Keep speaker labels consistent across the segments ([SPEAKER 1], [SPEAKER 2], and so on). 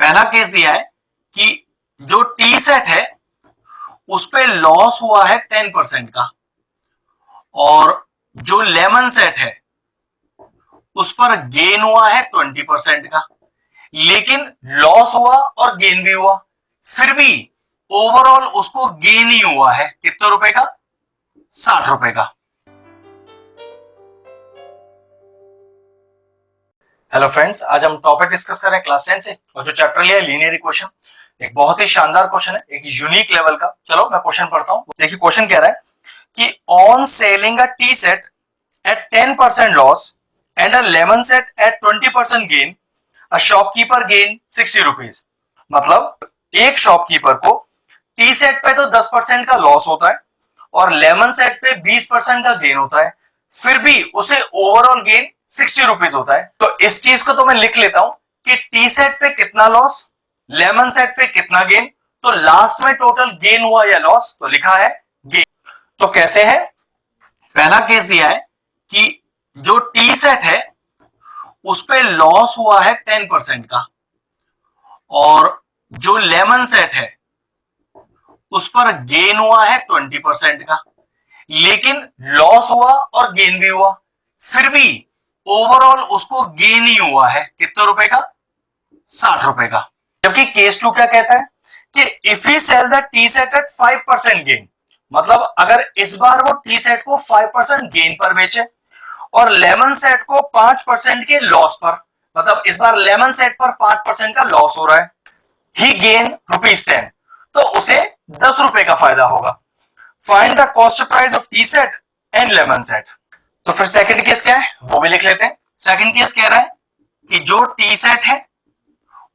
[SPEAKER 1] पहला केस दिया है कि जो टी सेट है उस पे लॉस हुआ है 10% का, और जो लेमन सेट है उस पर गेन हुआ है 20% का। लेकिन लॉस हुआ और गेन भी हुआ, फिर भी ओवरऑल उसको गेन ही हुआ है कितने रुपए का? 60 रुपए का। हेलो फ्रेंड्स, आज हम टॉपिक डिस्कस कर रहे हैं क्लास 10 से, और जो चैप्टर लिया है लीनियर इक्वेशन। एक बहुत ही शानदार क्वेश्चन है, एक यूनिक लेवल का। चलो मैं क्वेश्चन पढ़ता हूं। देखिए क्वेश्चन कह रहा है कि on selling a tea set at 10% loss and a lemon set at 20% gain, a shopkeeper gain 60 rupees. मतलब एक शॉपकीपर को टी सेट पे तो 10% का लॉस होता है और लेमन सेट पे 20% का गेन होता है, फिर भी उसे ओवरऑल गेन 60 रुपीज होता है। तो इस चीज को तो मैं लिख लेता हूं कि टी सेट पे कितना लॉस, लेमन सेट पे कितना गेन, तो लास्ट में टोटल गेन हुआ या लॉस, तो लिखा है गेन। तो कैसे है? पहला केस दिया है कि जो टी सेट है उस पे लॉस हुआ है 10% का, और जो लेमन सेट है उस पर गेन हुआ है 20% का। लेकिन लॉस हुआ और गेन भी हुआ, फिर भी ओवरऑल उसको गेन ही हुआ है कितने रुपए का? 60 रुपए का। जबकि केस 2 क्या कहता है कि if he sell the tea set at 5% gain, मतलब अगर इस बार वो टी सेट को 5% गेन पर बेचे और लेमन सेट को 5% के लॉस पर, मतलब इस बार लेमन सेट पर 5% का लॉस हो रहा है, ही गेन ₹10, तो उसे 10 रुपए का फायदा होगा। Find the cost price of tea set and lemon set. तो फिर सेकंड केस क्या है वो भी लिख लेते हैं। सेकंड केस कह रहा है कि जो टी सेट है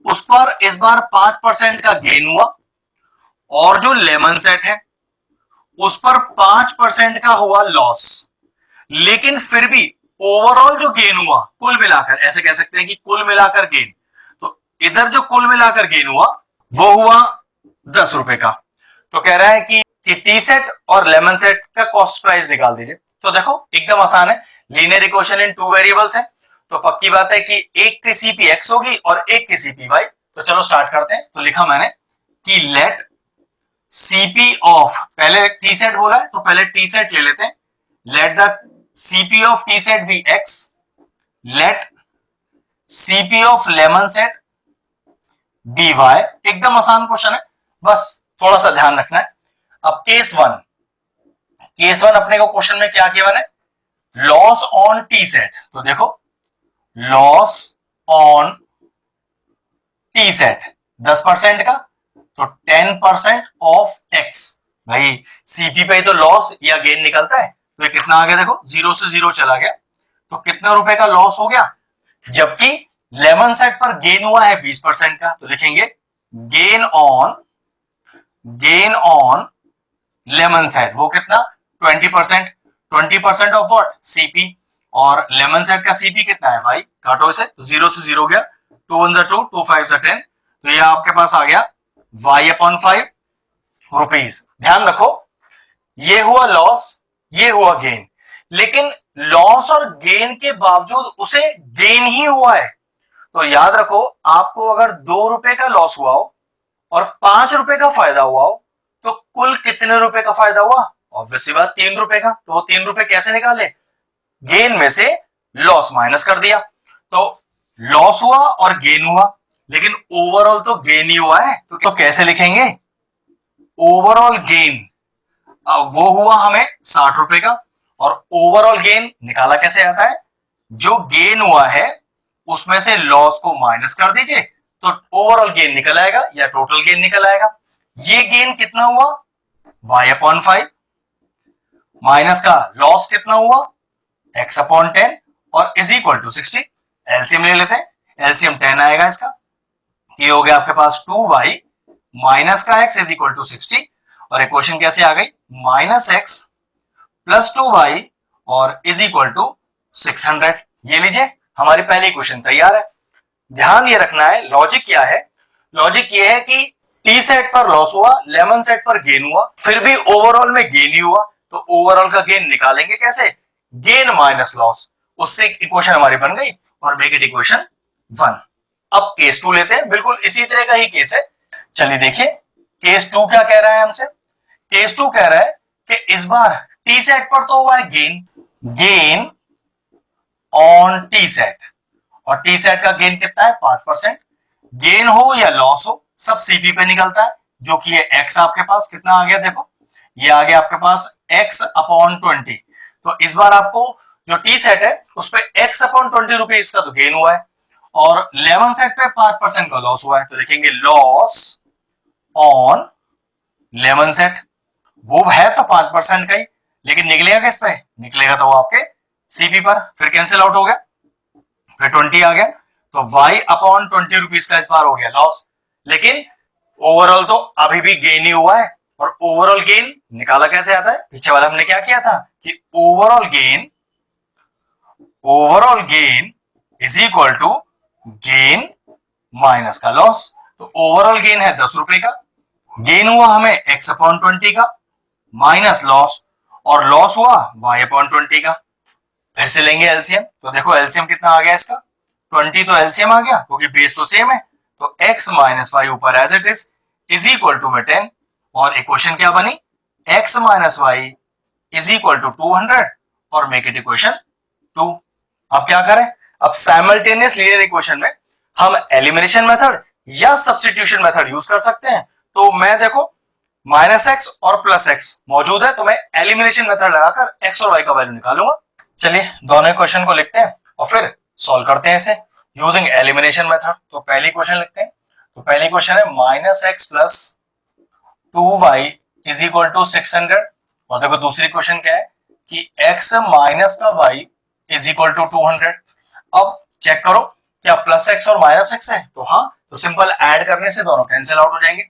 [SPEAKER 1] उस पर इस बार 5% का गेन हुआ, और जो लेमन सेट है उस पर 5% का हुआ लॉस, लेकिन फिर भी ओवरऑल जो गेन हुआ, कुल मिलाकर, ऐसे कह सकते हैं कि कुल मिलाकर गेन, तो इधर जो कुल मिलाकर गेन हुआ वो हुआ 10 रुपए का। तो कह रहा है कि टी सेट और लेमन सेट का कॉस्ट प्राइस निकाल दीजिए। तो देखो एकदम आसान है, लीनियर इक्वेशन इन 2 वेरिएबल्स है, तो पक्की बात है कि एक की सीपी एक्स होगी और एक की सीपी वाई। तो चलो स्टार्ट करते हैं। तो लिखा मैंने कि लेट सीपी ऑफ, पहले टी सेट बोला है तो पहले टी सेट ले लेते हैं। Let the CP of tea set be X, let CP of lemon set be Y. एकदम आसान क्वेश्चन है, बस थोड़ा सा ध्यान रखना है। अब केस 1, केस 1 अपने को क्वेश्चन में क्या किया मैंने? Loss on T set. तो देखो लॉस ऑन टी सेट 10% का, तो 10% ऑफ एक्स। भाई सीपी पे तो लॉस या गेन निकलता है, तो ये कितना आ गया? देखो 0 से 0 चला गया, तो कितने रुपए का लॉस हो गया? जबकि लेमन सेट पर गेन हुआ है 20% का, तो लिखेंगे गेन ऑन लेमन सेट, वो कितना? 20%। 20% ऑफ व्हाट? सीपी। और लेमन सेट का सीपी कितना है भाई? काटो इसे, तो 0 से 0 गया, 2 1 2, 2 5 10, तो ये आपके पास आ गया y/5 रुपीज। ध्यान रखो, ये हुआ लॉस, ये हुआ गेन, लेकिन लॉस और गेन के बावजूद उसे गेन ही हुआ है। तो याद रखो, आपको अगर 2 रुपए का लॉस हुआ हो और 5 रुपए का फायदा हुआ हो, तो कुल कितने रुपए का फायदा हुआ? ऑब्वियसली बात 3 रुपए का। तो वो 3 रुपए कैसे निकाले? गेन में से लॉस माइनस कर दिया, तो लॉस हुआ और गेन हुआ, लेकिन ओवरऑल तो गेन ही हुआ है। तो कैसे लिखेंगे? ओवरऑल गेन, वो हुआ हमें 60 रुपए का, और ओवरऑल गेन निकाला कैसे आता है? जो गेन हुआ है उसमें से लॉस को माइनस कर दीजिए, तो ओवरऑल गेन निकल आएगा या टोटल गेन निकल आएगा। ये गेन कितना हुआ? y/5 माइनस का लॉस कितना हुआ? x/10, और इज इक्वल टू 60। एलसीएम ले लेते हैं, एलसीएम 10 आएगा इसका। ये हो गया आपके पास 2y माइनस का x इज इक्वल टू 60, और इक्वेशन कैसे आ गई? -x प्लस 2y और इज इक्वल टू 600। ये लीजिए, हमारी पहली इक्वेशन तैयार है। ध्यान ये रखना है, लॉजिक क्या है? लॉजिक ये है कि टी सेट पर लॉस हुआ, लेमन सेट पर गेन हुआ, फिर भी ओवरऑल में गेन ही हुआ, तो ओवरऑल का गेन निकालेंगे कैसे? गेन माइनस लॉस, उससे इक्वेशन हमारी बन गई, और मेक इट इक्वेशन 1। अब केस 2 लेते हैं, बिल्कुल इसी तरह का ही केस है। चलिए देखिए केस 2 क्या कह रहा है हमसे। केस 2 कह रहा है कि इस बार टी सेट पर तो हुआ है गेन ऑन टी सेट, और टी सेट का गेन कितना है 5%। गेन हो या लॉस हो सब सीपी पे निकलता है, जो कि ये एक्स आपके पास कितना आ गया, देखो ये आ गया आपके पास x अपॉन 20। तो इस बार आपको जो टी सेट है उस पर x अपॉन 20 रुपीज का तो गेन हुआ है, और 11 सेट पे 5% का लॉस हुआ है, तो लिखेंगे लॉस ऑन 11 सेट। वो है तो 5% का ही, लेकिन निकलेगा किस पे, निकलेगा तो वो आपके सीपी पर, फिर कैंसिल आउट हो गया, फिर 20 आ गया, तो y अपॉन 20 रुपीज का इस बार हो गया लॉस। लेकिन ओवरऑल तो अभी भी गेन ही हुआ है, और ओवरऑल गेन निकाला कैसे आता है, पीछे वाला हमने क्या किया था कि overall gain is equal to gain minus का लॉस। तो ओवरऑल गेन है 10 रुपए का, गेन हुआ हमें x अपॉन 20 का माइनस लॉस, और लॉस हुआ y अपॉन 20 का। फिर से लेंगे एलसीएम, तो देखो एलसीएम कितना आ गया इसका 20, तो एलसीएम आ गया क्योंकि बेस तो सेम है, तो x माइनस वाई ऊपर as it is equal to में 10, और इक्वेशन क्या बनी x minus Y is equal to 200, और मेक इट इक्वेशन 2। अब क्या करें, अब साइमल्टेनियस लीनियर इक्वेशन में हम एलिमिनेशन मेथड या सब्स्टिट्यूशन मेथड यूज कर सकते हैं। तो मैं देखो माइनस एक्स और प्लस एक्स मौजूद है, तो मैं एलिमिनेशन मेथड लगाकर x और y का वैल्यू निकालूंगा। चलिए दोनों इक्वेशन को लिखते हैं और फिर सॉल्व करते हैं इसे यूजिंग एलिमिनेशन मेथड। तो पहली क्वेश्चन लिखते हैं, तो पहली क्वेश्चन है minus X plus 2y is equal to 600, और देखो दूसरी क्वेश्चन क्या है कि x माइनस का y इज इक्वल टू 200। अब चेक करो क्या प्लस एक्स और माइनस एक्स है, तो हाँ, तो सिंपल ऐड करने से दोनों कैंसिल आउट हो जाएंगे।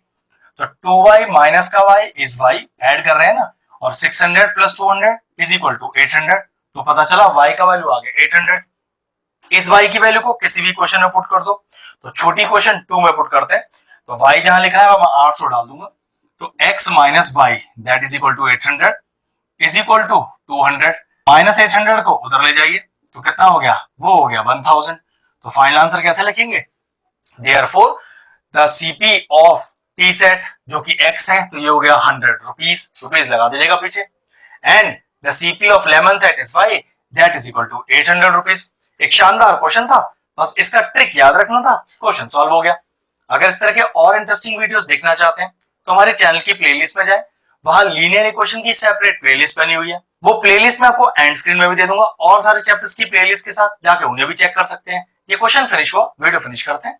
[SPEAKER 1] तो 2y माइनस का y इज y, ऐड कर रहे हैं ना, और 600 प्लस 200 इज इक्वल टू 800, तो पता चला y का वैल्यू आ गया 800। इस y की वैल्यू को किसी भी क्वेश्चन में पुट कर दो, तो छोटी क्वेश्चन 2 में पुट करते हैं, तो y जहां लिखा है मैं 800 डाल दूंगा, तो x minus y that is equal to 800 is equal to 200, minus 800 को उधर ले जाइए, तो कितना हो गया, वो हो गया 1000। तो फाइनल आंसर कैसे लिखेंगे, therefore the CP of tea set जो कि x है, तो ये हो गया 100 रुपीज लगा दीजिएगा पीछे, and the CP of lemon set is y that is equal to 800 rupees. एक शानदार क्वेश्चन था, बस इसका ट्रिक याद रखना था, क्वेश्चन सॉल्व हो गया। अगर इस तरह के और इंटरेस्टिंग वीडियोस देखना चाहते हैं तो हमारे चैनल की प्लेलिस्ट में जाएं, वहां लीनियर इक्वेशन की सेपरेट प्लेलिस्ट बनी हुई है, वो प्लेलिस्ट मैं आपको एंड स्क्रीन में भी दे दूंगा, और सारे चैप्टर्स की प्लेलिस्ट के साथ जाके उन्हें भी चेक कर सकते हैं। ये क्वेश्चन फिनिश हुआ, वीडियो फिनिश करते हैं।